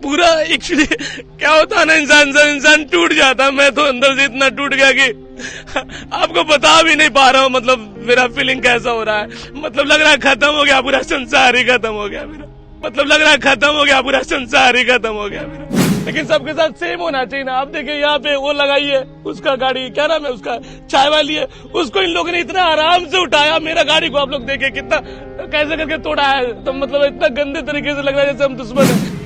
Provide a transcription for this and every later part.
पूरा एक्चुअली क्या होता है ना, इंसान टूट जाता है। मैं तो अंदर से इतना टूट गया कि आपको बता भी नहीं पा रहा हूँ। मतलब मेरा फीलिंग कैसा हो रहा है, मतलब लग रहा है खत्म हो गया, पूरा संसार ही खत्म हो गया मेरा। मतलब लग रहा है खत्म हो गया, पूरा संसार ही खत्म हो गया मेरा। लेकिन सबके साथ सेम होना चाहिए ना। आप देखिए यहाँ पे वो लगाई है, उसका गाड़ी क्या नाम है उसका, चाय वाली है, उसको इन लोगों ने इतना आराम से उठाया। मेरा गाड़ी को आप लोग देखिए कितना कैसे करके तोड़ा है। तो मतलब इतना गंदे तरीके से लग रहा है जैसे हम दुश्मन है।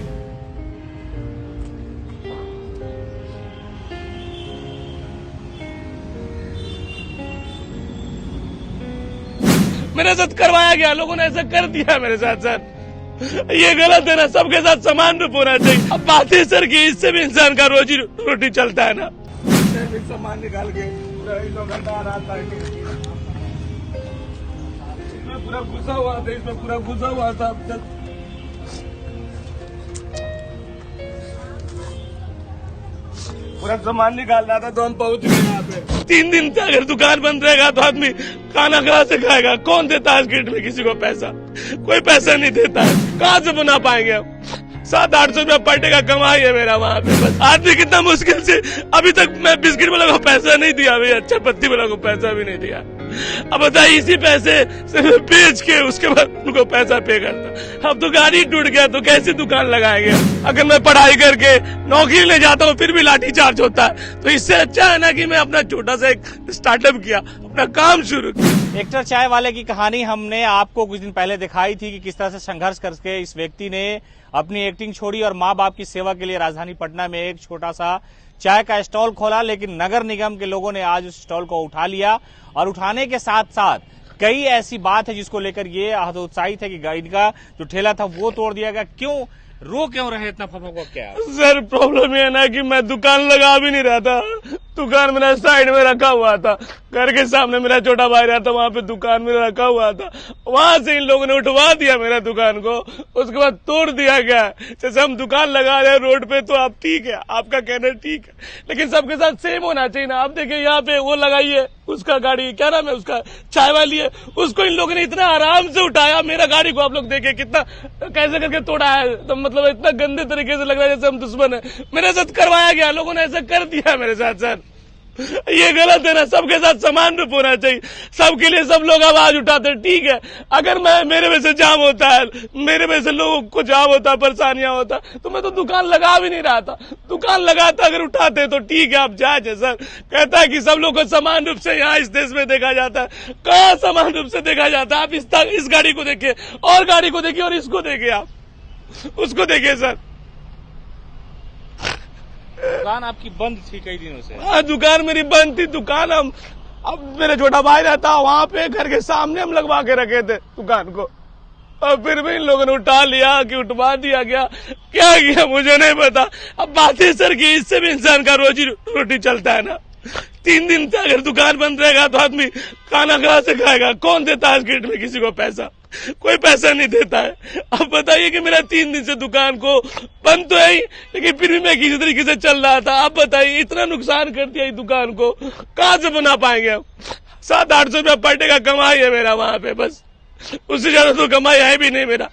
मेरे साथ करवाया गया, लोगों ने ऐसा कर दिया मेरे साथ। सर ये गलत है ना, सबके साथ समान रूप होना चाहिए। अब बात है सर कि इससे भी इंसान का रोजी रोटी चलता है ना। सामान निकाल के इसमें पूरा घुसा हुआ था, इसमें पूरा घुसा हुआ था। पूरा सामान निकाल रहा था तो हम पहुंच गए यहाँ पे। 3 दिन तक अगर दुकान बंद रहेगा तो आदमी खाना कहाँ से खाएगा? कौन देता है मार्केट में किसी को पैसा? कोई पैसा नहीं देता है। कहाँ से बना पाएंगे हम? 700-800 रुपया पर डे का कमाई है मेरा वहाँ पे। बस आदमी कितना मुश्किल से, अभी तक मैं बिस्किट वाला को पैसा नहीं दिया भैया, अच्छा पत्ती वाला को पैसा भी नहीं दिया। अब बताइए इसी पैसे से बेच के उसके बाद उनको पैसा पे करता। अब तो गाड़ी टूट गया तो कैसे दुकान लगाएंगे? अगर मैं पढ़ाई करके नौकरी ले जाता हूँ फिर भी लाठी चार्ज होता है। तो इससे अच्छा है ना कि मैं अपना छोटा सा एक स्टार्टअप किया, अपना काम शुरू किया। एक्टर चाय वाले की कहानी हमने आपको कुछ दिन पहले दिखाई थी कि किस तरह से संघर्ष करके इस व्यक्ति ने अपनी एक्टिंग छोड़ी और माँ बाप की सेवा के लिए राजधानी पटना में एक छोटा सा चाय का स्टॉल खोला। लेकिन नगर निगम के लोगों ने आज उस स्टॉल को उठा लिया और उठाने के साथ साथ कई ऐसी बात है जिसको लेकर ये हतोत्साहित है कि गाइड का जो ठेला था वो तोड़ दिया गया। क्यों रो क्यों रहे इतना फफा को? क्या सर प्रॉब्लम ये है ना कि मैं दुकान लगा भी नहीं रहा था। दुकान मेरा साइड में रखा हुआ था, घर के सामने मेरा छोटा भाई रहता, वहाँ पे दुकान मेरा रखा हुआ था। वहां से इन लोगों ने उठवा दिया मेरा दुकान को, उसके बाद तोड़ दिया गया। जैसे हम दुकान लगा रहे हैं रोड पे तो आप ठीक है, आपका कहना ठीक है, लेकिन सबके साथ सेम होना चाहिए ना। आप देखिए यहाँ पे वो लगाई है, उसका गाड़ी क्या नाम है उसका, चाय वाली है, उसको इन लोगों ने इतना आराम से उठाया। मेरा गाड़ी को आप लोग देखिए कितना कैसे करके तोड़ा है। तो मतलब इतना गंदे तरीके से लग रहा है जैसे हम दुश्मन है। मेरे साथ करवाया गया, लोगों ने ऐसा कर दिया मेरे साथ। सर ये गलत है ना, सबके साथ समान रूप होना चाहिए। सबके लिए सब लोग आवाज उठाते हैं, ठीक है। अगर मेरे वजह से जाम होता है, मेरे वजह से लोगों को जाम होता है, परेशानियां होता, तो मैं तो दुकान लगा भी नहीं रहा था। दुकान लगाता अगर उठाते तो ठीक है, आप जांच है। सर कहता है कि सब लोग को समान रूप से यहाँ इस देश में देखा जाता है। कहाँ समान रूप से देखा जाता है? आप इस गाड़ी को देखिए और गाड़ी को देखिए और इसको देखिए, आप उसको देखिए। सर दुकान आपकी बंद थी कई दिनों से? हाँ दुकान मेरी बंद थी। दुकान हम, अब मेरा छोटा भाई रहता वहां पे, घर के सामने हम लगवा के रखे थे दुकान को, और फिर भी इन लोगों ने उठा लिया कि उठवा दिया गया। क्या किया मुझे नहीं पता। अब बात है सर कि इससे भी इंसान का रोजी रोटी चलता है ना। 3 दिन तक अगर दुकान बंद रहेगा तो आदमी खाना कहाँ से खाएगा? कौन देता है मार्केट में किसी को पैसा? कोई पैसा नहीं देता है। अब बताइए कि मेरा 3 दिन से दुकान को बंद तो है ही, लेकिन फिर भी मैं किसी तरीके से चल रहा था। आप बताइए इतना नुकसान कर दिया इस दुकान को, कहाँ से बना पाएंगे हम? 700-800 रुपया पर डे का कमाई है मेरा वहाँ पे। बस उससे ज्यादा तो कमाई है भी नहीं मेरा।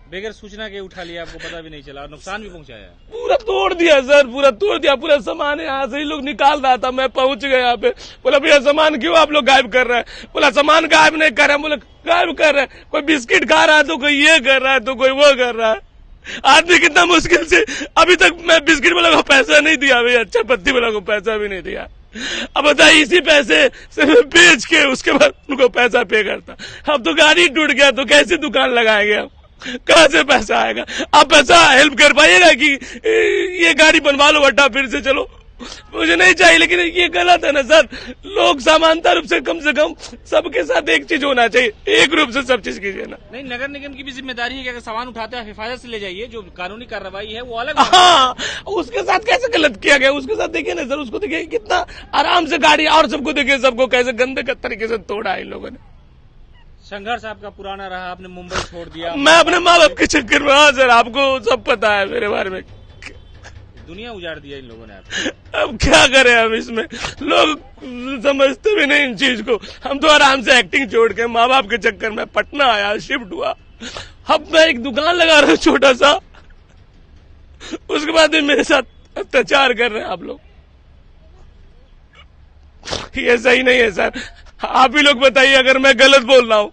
बगैर सूचना के उठा लिया, आपको पता भी नहीं चला, नुकसान भी पहुंचाया? पूरा तोड़ दिया सर, पूरा तोड़ दिया। पूरा सामान यहाँ से ही लोग निकाल रहा था, मैं पहुंच गया यहाँ पे। बोला भैया सामान क्यों आप लोग गायब कर रहे हैं? बोला सामान गायब नहीं कर रहे हैं। बोला गायब कर रहे हैं, कोई बिस्किट खा रहा है तो कोई ये कर रहा है तो कोई वो कर रहा है। आदमी कितना मुश्किल से, अभी तक मैं बिस्किट वाला को पैसा नहीं दिया भैया, अच्छा पत्ती वाला को पैसा भी नहीं दिया। अब बताइए इसी पैसे से बेच के उसके बाद उनको पैसा पे करता। अब तो गाड़ी टूट गया तो कैसे दुकान लगाएंगे हम? कहाँ से पैसा आएगा? आप पैसा हेल्प कर पाइएगा कि ये गाड़ी बनवा लो बट्टा फिर से चलो? मुझे नहीं चाहिए, लेकिन ये गलत है ना सर। लोग समानता रूप से कम सबके साथ एक चीज होना चाहिए, एक रूप से सब चीज कीजिए ना। नहीं, नगर निगम की भी जिम्मेदारी है कि अगर सामान उठाते हैं हिफाजत से ले जाइए, जो कानूनी कार्रवाई है वो अलग। हाँ उसके साथ कैसे गलत किया गया? उसके साथ देखिए ना सर, उसको देखिए कितना आराम से गाड़ी, और सबको देखिए, सबको कैसे गंदे तरीके से तोड़ा है इन लोगों ने। संघर्ष आपका पुराना रहा, आपने मुंबई छोड़ दिया। मैं अपने माँ बाप के चक्कर में, हाँ सर आपको सब पता है मेरे बारे में। दुनिया उजाड़ दिया इन लोगों ने आपको। अब क्या करें हम इसमें? लोग समझते भी नहीं इन चीज को। हम तो आराम से एक्टिंग छोड़ के माँ बाप के चक्कर में पटना आया, शिफ्ट हुआ। अब मैं एक दुकान लगा रहा हूँ छोटा सा, उसके बाद भी मेरे साथ अत्याचार कर रहे हैं आप लोग। ये सही नहीं है सर। आप ही लोग बताइए, अगर मैं गलत बोल रहा हूं,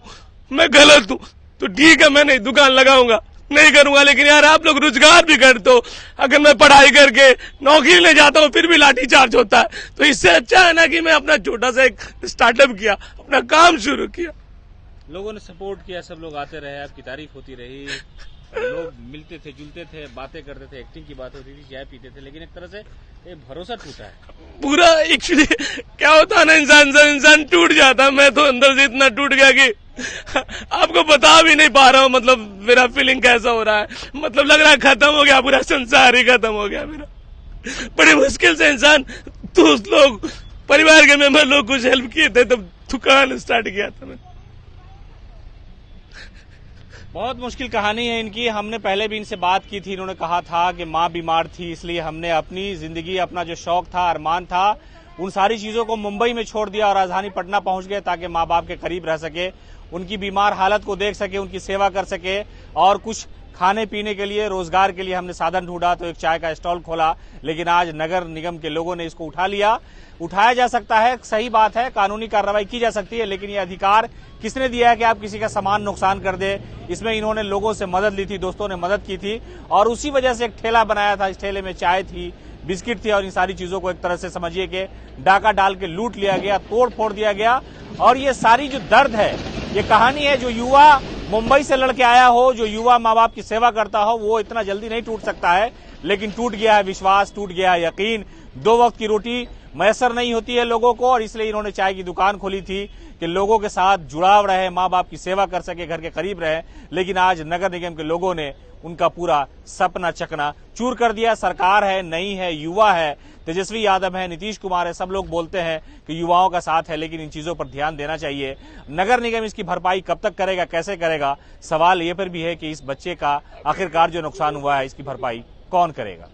मैं गलत हूं तो ठीक है, मैं नहीं दुकान लगाऊंगा, नहीं करूंगा। लेकिन यार आप लोग रोजगार भी करते हो, अगर मैं पढ़ाई करके नौकरी ले जाता हूं फिर भी लाठी चार्ज होता है, तो इससे अच्छा है ना कि मैं अपना छोटा सा एक स्टार्टअप किया, अपना काम शुरू किया। लोगों ने सपोर्ट किया, सब लोग आते रहे, आपकी तारीफ होती रही, लोग मिलते थे, जुलते थे, बातें करते थे, एक्टिंग की बात होती थी, चाय पीते थे, लेकिन एक तरह से एक भरोसा टूटा है पूरा। एक्चुअली क्या होता है ना, इंसान टूट जाता है। मैं तो अंदर से इतना टूट गया कि आपको बता भी नहीं पा रहा हूँ। मतलब मेरा फीलिंग कैसा हो रहा है, मतलब लग रहा है खत्म हो गया, पूरा संसार ही खत्म हो गया मेरा। बड़ी मुश्किल से इंसान, दोस्त लोग, परिवार के मेंबर लोग कुछ हेल्प किए थे, तब दुकान स्टार्ट किया था मैंने। बहुत मुश्किल कहानी है इनकी। हमने पहले भी इनसे बात की थी, इन्होंने कहा था कि माँ बीमार थी, इसलिए हमने अपनी जिंदगी, अपना जो शौक था, अरमान था, उन सारी चीजों को मुंबई में छोड़ दिया और राजधानी पटना पहुंच गए ताकि माँ बाप के करीब रह सके, उनकी बीमार हालत को देख सके, उनकी सेवा कर सके और कुछ खाने पीने के लिए, रोजगार के लिए हमने साधन ढूंढा तो एक चाय का स्टॉल खोला। लेकिन आज नगर निगम के लोगों ने इसको उठा लिया। उठाया जा सकता है, सही बात है, कानूनी कार्रवाई की जा सकती है, लेकिन ये अधिकार किसने दिया है कि आप किसी का सामान नुकसान कर दे? इसमें इन्होंने लोगों से मदद ली थी, दोस्तों ने मदद की थी और उसी वजह से एक ठेला बनाया था। इस ठेले में चाय थी, बिस्किट थी और इन सारी चीजों को एक तरह से समझिए कि डाका डाल के लूट लिया गया, तोड़ फोड़ दिया गया। और ये सारी जो दर्द है, ये कहानी है, जो युवा मुंबई से लड़के आया हो, जो युवा माँ बाप की सेवा करता हो, वो इतना जल्दी नहीं टूट सकता है, लेकिन टूट गया है विश्वास, टूट गया है यकीन। 2 वक्त की रोटी मैसर नहीं होती है लोगों को और इसलिए इन्होंने चाय की दुकान खोली थी कि लोगों के साथ जुड़ाव रहे, माँ बाप की सेवा कर सके, घर के करीब रहे। लेकिन आज नगर निगम के लोगों ने उनका पूरा सपना चकना चूर कर दिया। सरकार है, नहीं है, युवा है, तेजस्वी यादव है, नीतीश कुमार है, सब लोग बोलते हैं कि युवाओं का साथ है, लेकिन इन चीजों पर ध्यान देना चाहिए। नगर निगम इसकी भरपाई कब तक करेगा, कैसे करेगा? सवाल ये पर भी है कि इस बच्चे का आखिरकार जो नुकसान हुआ है, इसकी भरपाई कौन करेगा?